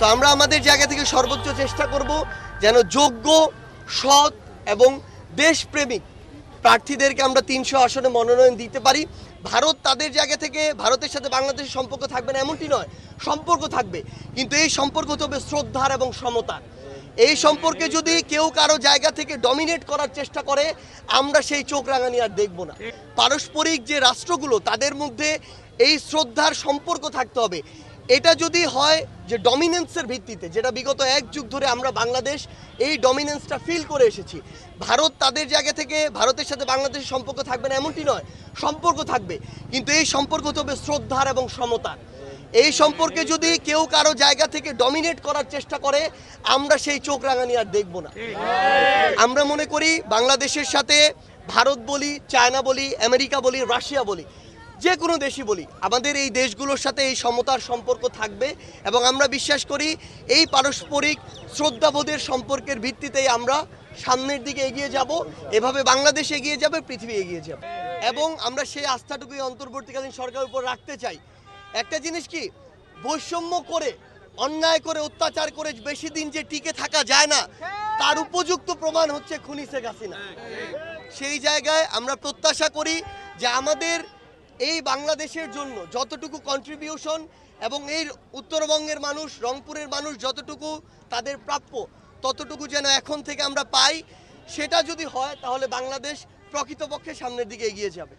So আমরা আমাদের জায়গা থেকে সর্বোচ্চ চেষ্টা করব যেন যোগ্য, সৎ এবং দেশপ্রেমিক প্রার্থীদেরকে আমরা ৩০০ আসনে মনোনয়ন দিতে পারি। ভারত তাদের জায়গা থেকে ভারতের সাথে বাংলাদেশের সম্পর্ক থাকবে না এমনটি নয়, সম্পর্ক থাকবে, কিন্তু এই সম্পর্ক হবে শ্রদ্ধার এবং সমতার। এই সম্পর্কে যদি কেউ কারো জায়গা থেকে ডমিনেট করার চেষ্টা করে, আমরা সেই চোখ রাঙানি আর দেখব না। পারস্পরিক যে রাষ্ট্রগুলো তাদের মধ্যে এই শ্রদ্ধার সম্পর্ক থাকতে হবে। এটা যদি হয় যে ডমিনেন্সের ভিত্তিতে, যেটা বিগত 1 যুগ ধরে আমরা বাংলাদেশ এই ডমিনেন্সটা ফিল করে এসেছি, ভারত তাদের জায়গা থেকে ভারতের সাথে বাংলাদেশের সম্পর্ক থাকবে না এমনটি নয়, সম্পর্ক থাকবে, কিন্তু এই সম্পর্ক হবে শ্রদ্ধার এবং সমতার। এই সম্পর্কে যদি কেউ কারো জায়গা থেকে ডমিনেট করার চেষ্টা করে, আমরা সেই চোখ রাঙানি আর দেখব না। আমরা মনে করি বাংলাদেশের সাথে ভারত বলি, চায়না বলি, আমেরিকা বলি, রাশিয়া বলি, যে কোনো দেশই বলি, আমাদের এই দেশগুলোর সাথে এই সমতার সম্পর্ক থাকবে এবং আমরা বিশ্বাস করি এই পারস্পরিক শ্রদ্ধাবোধের সম্পর্কের ভিত্তিতেই আমরা সামনের দিকে এগিয়ে যাব। এভাবে বাংলাদেশ এগিয়ে যাবে, পৃথিবী এগিয়ে যাবে এবং আমরা সেই আস্থাটুকুই অন্তর্বর্তীকালীন সরকারের উপর রাখতে চাই। একটা জিনিস কি, বৈষম্য করে, অন্যায় করে, অত্যাচার করে বেশি দিন যে টিকে থাকা যায় না, তার উপযুক্ত প্রমাণ হচ্ছে খুনি শেখ হাসিনা। সেই জায়গায় আমরা প্রত্যাশা করি যে আমাদের এই বাংলাদেশের জন্য যতটুকু কন্ট্রিবিউশন এবং এই উত্তরবঙ্গের মানুষ, রংপুরের মানুষ যতটুকু তাদের প্রাপ্য, ততটুকু যেন এখন থেকে আমরা পাই। সেটা যদি হয় তাহলে বাংলাদেশ প্রকৃতপক্ষে সামনের দিকে এগিয়ে যাবে।